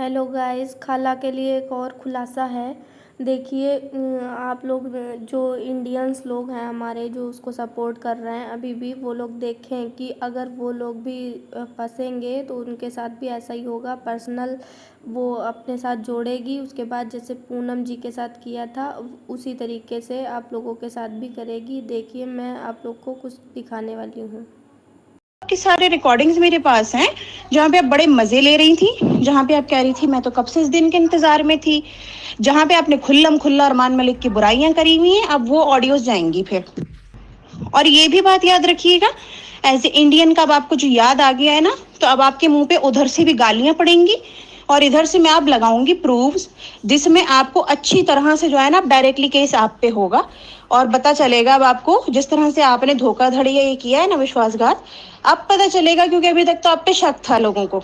Hello guys, खाला के लिए एक और खुलासा है। देखिए, आप लोग जो इंडियंस लोग हैं हमारे, जो उसको सपोर्ट कर रहे हैं अभी भी, वो लोग देखें कि अगर वो लोग भी फंसेंगे तो उनके साथ भी ऐसा ही होगा। पर्सनल वो अपने साथ जोड़ेगी, उसके बाद जैसे पूनम जी के साथ किया था उसी तरीके से आप लोगों के साथ भी करेगी। देखिए, मैं आप लोग को कुछ दिखाने वाली हूँ। आपके सारे रिकॉर्डिंग्स मेरे पास हैं जहाँ पे आप बड़े मजे ले रही थी, जहाँ पे आप कह रही थी मैं तो कब से इस दिन के इंतजार में थी, जहाँ पे आपने खुल्लम खुल्ला अरमान मलिक की बुराइयां करी हुई हैं। अब वो ऑडियोज जाएंगी फिर। और ये भी बात याद रखिएगा, एज ए इंडियन का अब आपको जो याद आ गया है ना, तो अब आपके मुंह पे उधर से भी गालियां पड़ेंगी और इधर से मैं आप लगाऊंगी प्रूफ्स, जिसमें आपको अच्छी तरह से जो है ना डायरेक्टली केस आप पे होगा और पता चलेगा अब आपको, जिस तरह से आपने धोखाधड़ी ये किया है ना, विश्वासघात, अब पता चलेगा। क्योंकि अभी तक तो आप पे शक था लोगों को।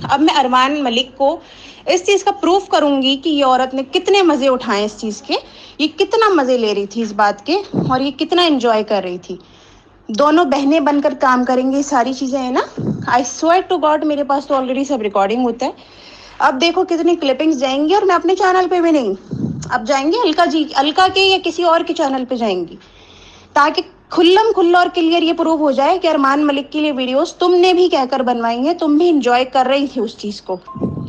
अब मैं अरमान मलिक को इस चीज का प्रूफ करूंगी कि ये औरत ने कितने मजे उठाए इस चीज के, ये कितना मजे ले रही थी इस बात के और ये कितना एंजॉय कर रही थी। दोनों बहनें बनकर काम करेंगे, सारी चीजें है ना। आई स्वेयर टू गॉड, मेरे पास तो ऑलरेडी सब रिकॉर्डिंग होता है। अब देखो कितनी क्लिपिंग्स जाएंगी, और मैं अपने चैनल पे भी नहीं, अब जाएंगे अलका के या किसी और के चैनल पे जाएंगी, ताकि खुल्लम खुल्ला और क्लियर ये प्रूव हो जाए कि अरमान मलिक के लिए वीडियोस तुमने भी कहकर बनवाई हैं, तुम भी इंजॉय कर रही थी उस चीज को।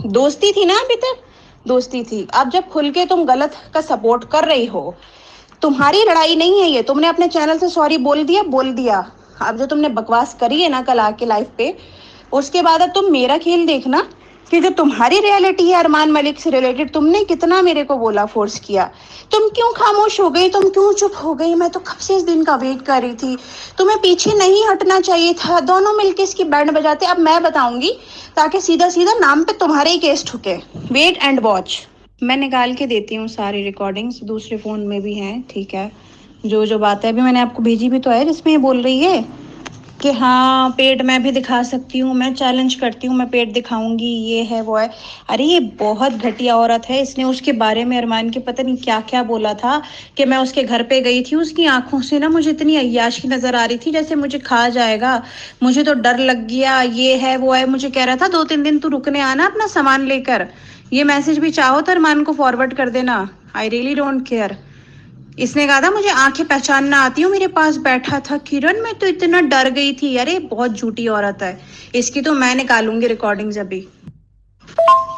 दोस्ती थी ना, अभी तक दोस्ती थी। अब जब खुल के तुम गलत का सपोर्ट कर रही हो, तुम्हारी लड़ाई नहीं है ये, तुमने अपने चैनल से सॉरी बोल दिया, बोल दिया। अब जो तुमने बकवास करी है ना कल आके लाइव पे, उसके बाद अब तुम मेरा खेल देखना कि जो तुम्हारी रियलिटी है अरमान मलिक से रिलेटेड, तुमने कितना मेरे को बोला, फोर्स किया। तुम क्यों खामोश हो गई, तुम क्यों चुप हो गई? मैं तो कब से इस दिन का वेट कर रही थी। तुम्हें पीछे नहीं हटना चाहिए था, दोनों मिलके इसकी बैंड बजाते। अब मैं बताऊंगी, ताकि सीधा सीधा नाम पे तुम्हारे ही केस ठुके। Wait and watch. मैं निकाल के देती हूँ सारी रिकॉर्डिंग्स, दूसरे फोन में भी हैं, ठीक है। जो जो बात है अभी मैंने आपको भेजी भी तो है, जिसमें ये बोल रही है कि हाँ पेट मैं भी दिखा सकती हूँ, मैं चैलेंज करती हूँ, मैं पेट दिखाऊंगी, ये है वो है। अरे ये बहुत घटिया औरत है, इसने उसके बारे में अरमान के पता नहीं क्या क्या बोला था कि मैं उसके घर पे गई थी, उसकी आंखों से ना मुझे इतनी अय्याशी नजर आ रही थी जैसे मुझे खा जाएगा, मुझे तो डर लग गया, ये है वो है। मुझे कह रहा था 2-3 दिन तू रुकने आना अपना सामान लेकर। ये मैसेज भी चाहो तो अरमान को फॉरवर्ड कर देना, आई रियली डोंट केयर। इसने कहा था मुझे आंखें पहचानना आती हूँ, मेरे पास बैठा था किरण, मैं तो इतना डर गई थी। अरे बहुत झूठी औरत है, इसकी तो मैं निकालूंगी रिकॉर्डिंग्स अभी।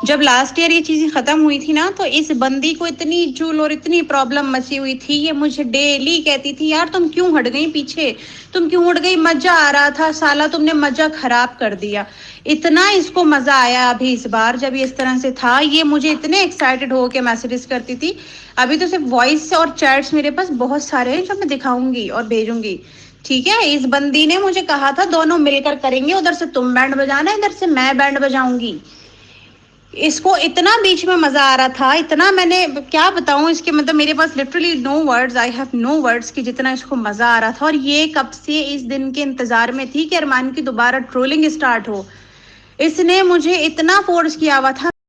जब लास्ट ईयर ये चीजें खत्म हुई थी ना, तो इस बंदी को इतनी चुल और इतनी प्रॉब्लम मची हुई थी, ये मुझे डेली कहती थी यार तुम क्यों हट गई पीछे, तुम क्यों हट गई, मजा आ रहा था, साला तुमने मजा खराब कर दिया। इतना इसको मजा आया अभी इस बार जब ये इस तरह से था, ये मुझे इतने एक्साइटेड हो के मैसेजेस करती थी। अभी तो सिर्फ वॉइस और चैट्स मेरे पास बहुत सारे हैं जो मैं दिखाऊंगी और भेजूंगी, ठीक है। इस बंदी ने मुझे कहा था दोनों मिलकर करेंगे, उधर से तुम बैंड बजाना, इधर से मैं बैंड बजाऊंगी। इसको इतना बीच में मजा आ रहा था, इतना, मैंने क्या बताऊं इसके, मतलब मेरे पास literally no words, I have no words कि जितना इसको मजा आ रहा था। और ये कब से इस दिन के इंतजार में थी कि अरमान की दोबारा ट्रोलिंग स्टार्ट हो। इसने मुझे इतना फोर्स किया हुआ था।